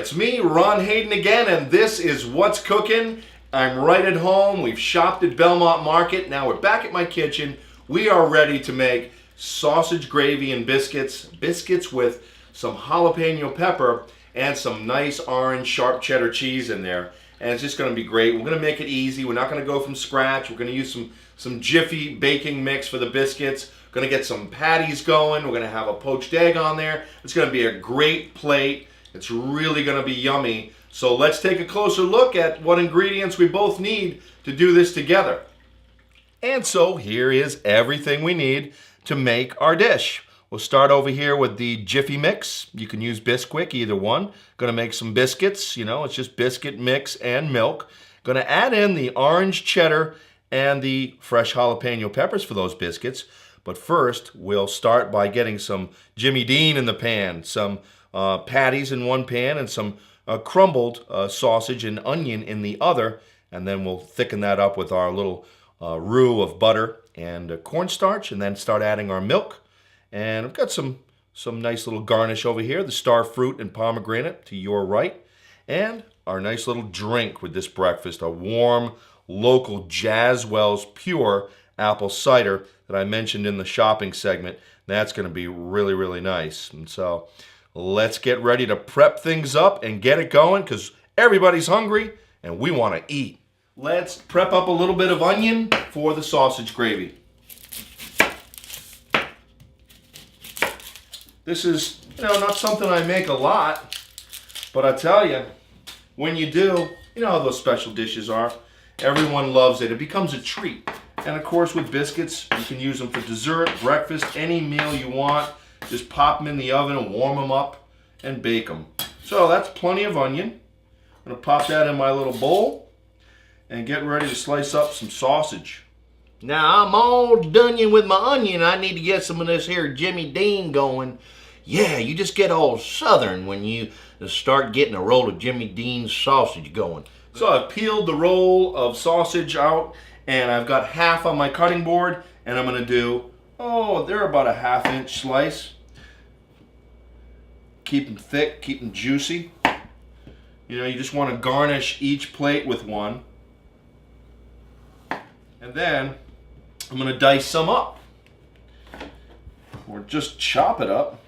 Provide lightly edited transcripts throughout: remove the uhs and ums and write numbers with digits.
it's me, Ron Hayden again, and this is What's Cooking. I'm right at home. We've shopped at Belmont Market. Now we're back at my kitchen. We are ready to make sausage gravy and biscuits. Biscuits with some jalapeno pepper and some nice orange sharp cheddar cheese in there. And it's just going to be great. We're going to make it easy. We're not going to go from scratch. We're going to use some Jiffy baking mix for the biscuits. Going to get some patties going. We're going to have a poached egg on there. It's going to be a great plate. It's really going to be yummy. So let's take a closer look at what ingredients we both need to do this together. And so here is everything we need to make our dish. We'll start over here with the Jiffy mix. You can use Bisquick, either one. Going to make some biscuits. You know, it's just biscuit mix and milk. Going to add in the orange cheddar and the fresh jalapeno peppers for those biscuits. But first, we'll start by getting some Jimmy Dean in the pan, some patties in one pan, and some crumbled sausage and onion in the other. And then we'll thicken that up with our little roux of butter and cornstarch, and then start adding our milk. And I've got some nice little garnish over here, the star fruit and pomegranate to your right. And our nice little drink with this breakfast, a warm, local Jazwell's Pure apple cider that I mentioned in the shopping segment. That's going to be really, really nice. And so let's get ready to prep things up and get it going, because everybody's hungry and we want to eat. Let's prep up a little bit of onion for the sausage gravy. This is, not something I make a lot, but I tell you, when you do, you know how those special dishes are. Everyone loves it. It becomes a treat. And of course, with biscuits, you can use them for dessert, breakfast, any meal you want. Just pop them in the oven and warm them up and bake them. So that's plenty of onion. I'm going to pop that in my little bowl and get ready to slice up some sausage. Now I'm all done with my onion. I need to get some of this here Jimmy Dean going. Yeah, you just get all southern when you start getting a roll of Jimmy Dean's sausage going. So I've peeled the roll of sausage out, and I've got half on my cutting board, and I'm going to do, they're about a 1/2 inch slice. Keep them thick, keep them juicy. You just want to garnish each plate with one. And then I'm going to dice some up, or just chop it up,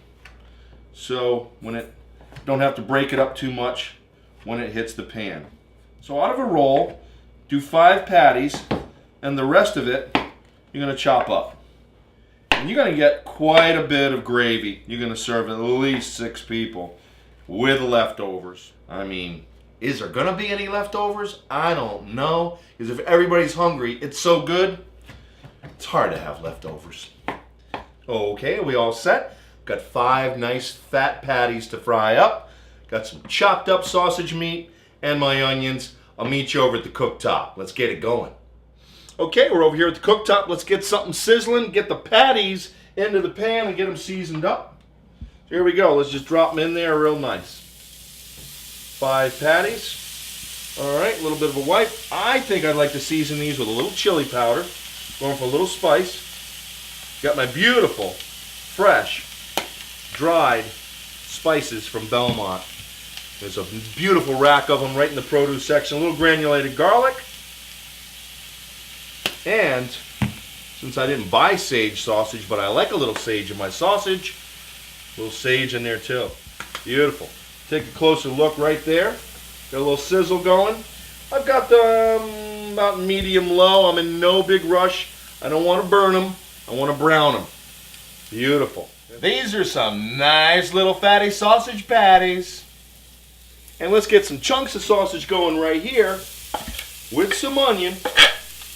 so don't have to break it up too much when it hits the pan. So out of a roll, do 5 patties, and the rest of it you're going to chop up. And you're going to get quite a bit of gravy. You're going to serve at least 6 people with leftovers. I mean, is there going to be any leftovers? I don't know. Because if everybody's hungry, it's so good, it's hard to have leftovers. Okay, are we all set? Got 5 nice fat patties to fry up. Got some chopped up sausage meat and my onions. I'll meet you over at the cooktop. Let's get it going. Okay, we're over here at the cooktop. Let's get something sizzling, get the patties into the pan and get them seasoned up. So here we go. Let's just drop them in there real nice. 5 patties. All right, a little bit of a wipe. I think I'd like to season these with a little chili powder. Going for a little spice. Got my beautiful, fresh, dried spices from Belmont. There's a beautiful rack of them right in the produce section. A little granulated garlic. And since I didn't buy sage sausage, but I like a little sage in my sausage, a little sage in there too. Beautiful. Take a closer look right there. Got a little sizzle going. I've got them about medium low. I'm in no big rush. I don't want to burn them. I want to brown them. Beautiful. These are some nice little fatty sausage patties. And let's get some chunks of sausage going right here with some onion.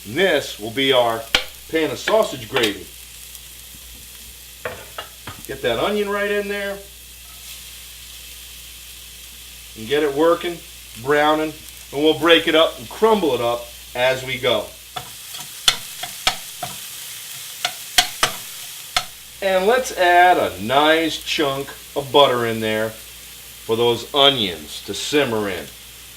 And this will be our pan of sausage gravy. Get that onion right in there. And get it working, browning. And we'll break it up and crumble it up as we go. And let's add a nice chunk of butter in there for those onions to simmer in.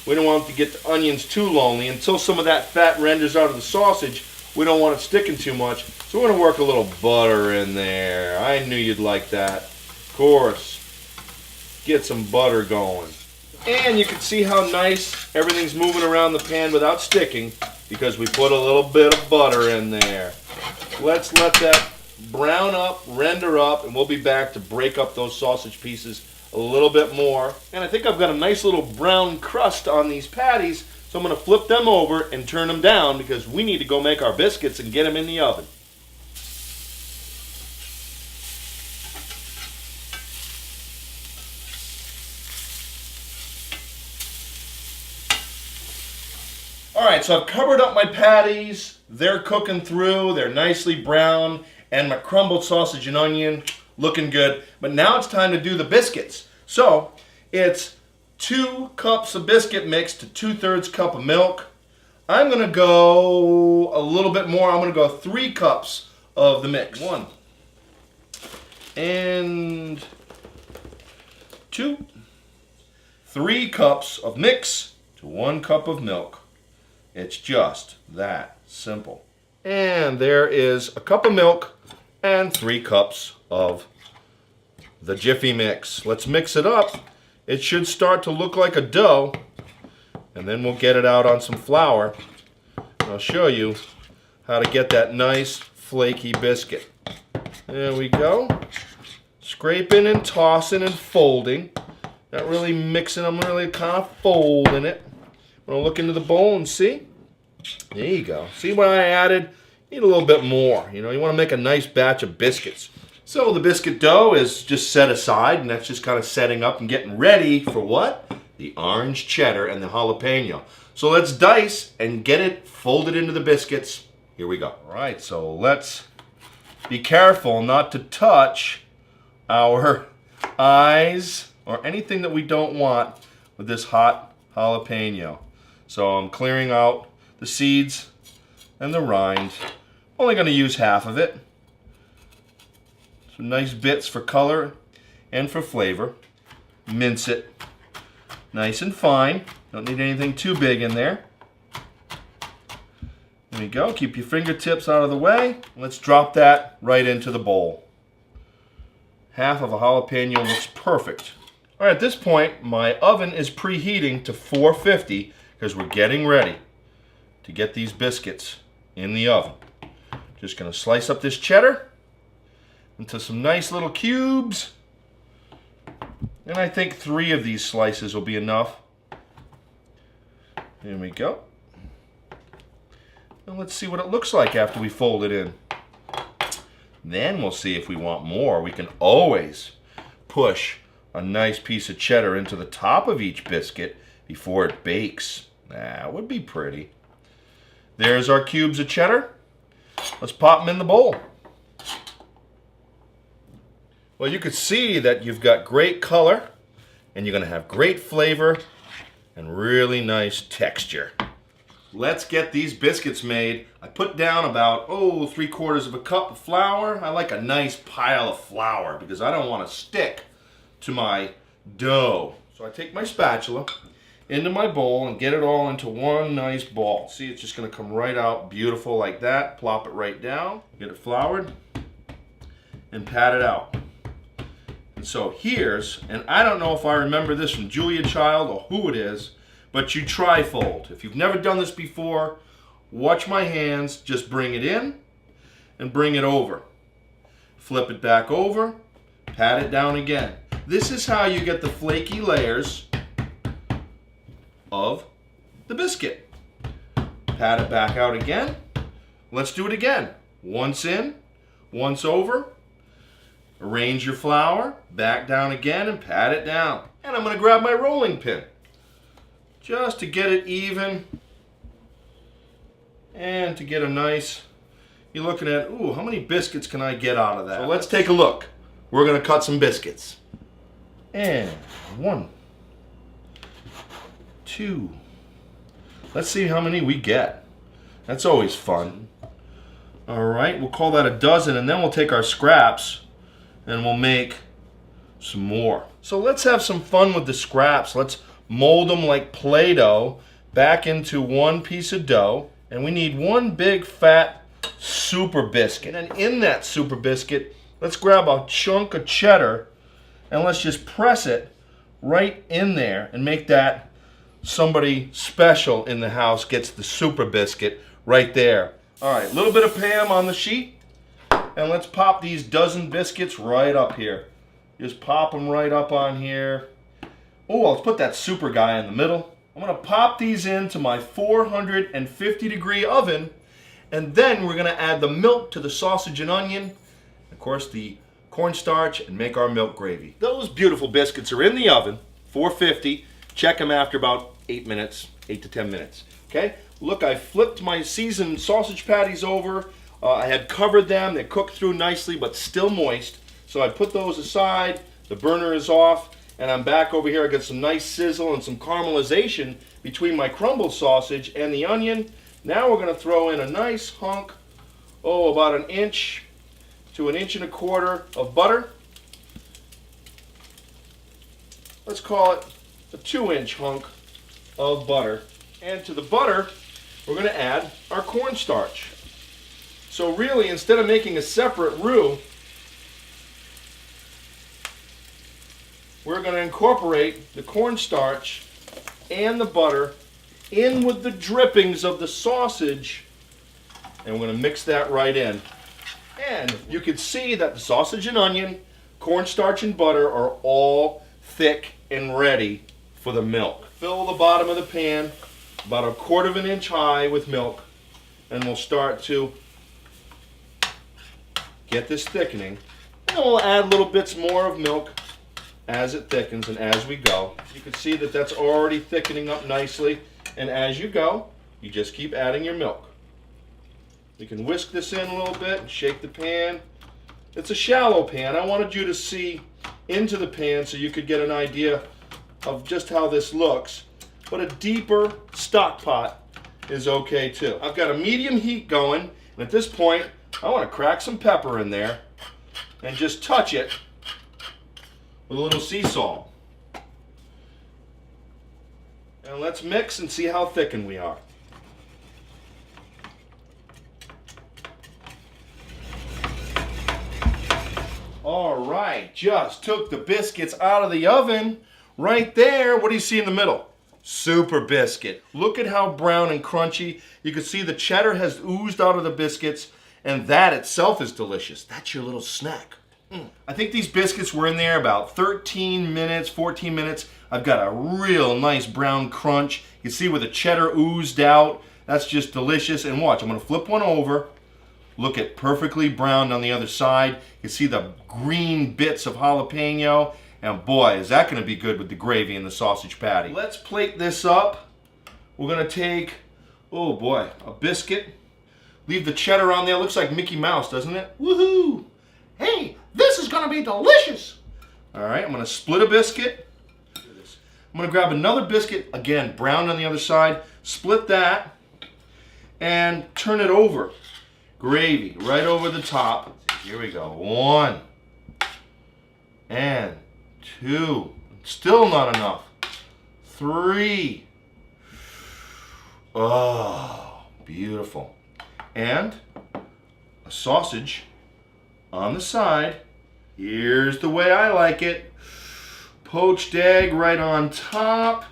We don't want to get the onions too lonely. Until some of that fat renders out of the sausage, we don't want it sticking too much. So we're going to work a little butter in there. I knew you'd like that. Of course. Get some butter going. And you can see how nice everything's moving around the pan without sticking because we put a little bit of butter in there. Let's let that brown up, render up, and we'll be back to break up those sausage pieces a little bit more. And I think I've got a nice little brown crust on these patties, so I'm going to flip them over and turn them down because we need to go make our biscuits and get them in the oven. Alright, so I've covered up my patties. They're cooking through. They're nicely brown. And my crumbled sausage and onion looking good. But now it's time to do the biscuits. So it's 2 cups of biscuit mix to 2/3 cup of milk. I'm going to go a little bit more. I'm going to go 3 cups of the mix. 1 and 2. 3 cups of mix to 1 cup of milk. It's just that simple. And there is a cup of milk and 3 cups of the Jiffy mix. Let's mix it up. It should start to look like a dough. And then we'll get it out on some flour. And I'll show you how to get that nice flaky biscuit. There we go. Scraping and tossing and folding. Not really mixing them, really kind of folding it. I'm going to look into the bowl and see. There you go. See what I added? Need a little bit more. You know, you want to make a nice batch of biscuits. So the biscuit dough is just set aside, and that's just kind of setting up and getting ready for what? The orange cheddar and the jalapeno. So let's dice and get it folded into the biscuits. Here we go. All right, so let's be careful not to touch our eyes or anything that we don't want with this hot jalapeno. So I'm clearing out the seeds and the rind. Only going to use half of it. Some nice bits for color and for flavor. Mince it nice and fine. Don't need anything too big in there. There we go. Keep your fingertips out of the way. Let's drop that right into the bowl. Half of a jalapeno looks perfect. All right, at this point, my oven is preheating to 450 because we're getting ready to get these biscuits in the oven. Just going to slice up this cheddar into some nice little cubes. And I think 3 of these slices will be enough. There we go. And let's see what it looks like after we fold it in. Then we'll see if we want more. We can always push a nice piece of cheddar into the top of each biscuit before it bakes. That would be pretty. There's our cubes of cheddar. Let's pop them in the bowl. Well, you can see that you've got great color and you're going to have great flavor and really nice texture. Let's get these biscuits made. I put down about, 3/4 of a cup of flour. I like a nice pile of flour because I don't want to stick to my dough. So I take my spatula into my bowl and get it all into one nice ball. See, it's just going to come right out beautiful like that. Plop it right down, get it floured, and pat it out. And so here's, and I don't know if I remember this from Julia Child or who it is, but you tri-fold. If you've never done this before, watch my hands. Just bring it in and bring it over. Flip it back over, pat it down again. This is how you get the flaky layers of the biscuit. Pat it back out again. Let's do it again. Once in, once over. Arrange your flour, back down again and pat it down. And I'm going to grab my rolling pin just to get it even and to get a nice, you're looking at, how many biscuits can I get out of that? So let's take a look. We're going to cut some biscuits. And 1, 2. Let's see how many we get. That's always fun. All right, we'll call that a dozen, and then we'll take our scraps and we'll make some more. So let's have some fun with the scraps. Let's mold them like Play-Doh back into one piece of dough. And we need one big fat super biscuit. And in that super biscuit, let's grab a chunk of cheddar and let's just press it right in there and make that somebody special in the house gets the super biscuit right there. All right, a little bit of Pam on the sheet, and let's pop these dozen biscuits right up here. Just pop them right up on here. Oh, let's put that super guy in the middle. I'm gonna pop these into my 450-degree oven, and then we're gonna add the milk to the sausage and onion, of course the cornstarch, and make our milk gravy. Those beautiful biscuits are in the oven, 450. Check them after about 8 minutes, 8 to 10 minutes. Okay, look, I flipped my seasoned sausage patties over. I had covered them. They cooked through nicely, but still moist. So I put those aside. The burner is off, and I'm back over here. I got some nice sizzle and some caramelization between my crumbled sausage and the onion. Now we're going to throw in a nice hunk, about 1 inch to 1.25 inches of butter. Let's call it a 2-inch hunk of butter. And to the butter, we're going to add our cornstarch. So really, instead of making a separate roux, we're going to incorporate the cornstarch and the butter in with the drippings of the sausage, and we're going to mix that right in. And you can see that the sausage and onion, cornstarch and butter are all thick and ready for the milk. Fill the bottom of the pan about 1/4 inch high with milk, and we'll start to get this thickening. And we'll add little bits more of milk as it thickens and as we go. You can see that that's already thickening up nicely, and as you go, you just keep adding your milk. You can whisk this in a little bit and shake the pan. It's a shallow pan. I wanted you to see into the pan so you could get an idea of just how this looks. But a deeper stock pot is okay too. I've got a medium heat going, and at this point, I want to crack some pepper in there and just touch it with a little sea salt. And let's mix and see how thickened we are. All right, just took the biscuits out of the oven. Right there, what do you see in the middle? Super biscuit. Look at how brown and crunchy. You can see the cheddar has oozed out of the biscuits, and that itself is delicious. That's your little snack. I think these biscuits were in there about 13 minutes, 14 minutes. I've got a real nice brown crunch. You can see where the cheddar oozed out. That's just delicious. And watch, I'm gonna flip one over. Look at perfectly browned on the other side. You can see the green bits of jalapeno. And boy, is that gonna be good with the gravy and the sausage patty. Let's plate this up. We're gonna take, oh boy, a biscuit. Leave the cheddar on there. Looks like Mickey Mouse, doesn't it? Woohoo! Hey, this is gonna be delicious. All right, I'm gonna split a biscuit. I'm gonna grab another biscuit, again, browned on the other side, split that, and turn it over. Gravy right over the top. Here we go. 1 and 2. Still not enough. 3. Oh, beautiful. And a sausage on the side. Here's the way I like it. Poached egg right on top.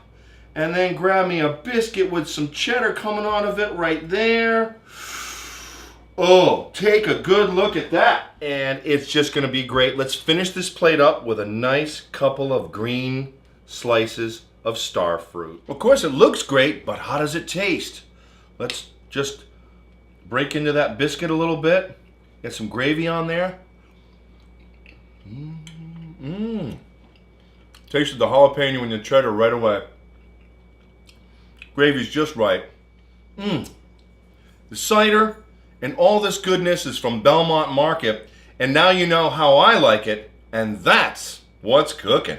And then grab me a biscuit with some cheddar coming out of it right there. Oh, take a good look at that. And it's just gonna be great. Let's finish this plate up with a nice couple of green slices of star fruit. Of course, it looks great, but how does it taste? Let's just break into that biscuit a little bit. Get some gravy on there. Tasted the jalapeno and the cheddar right away. Gravy's just right. The cider and all this goodness is from Belmont Market, and now you know how I like it, and that's what's cooking.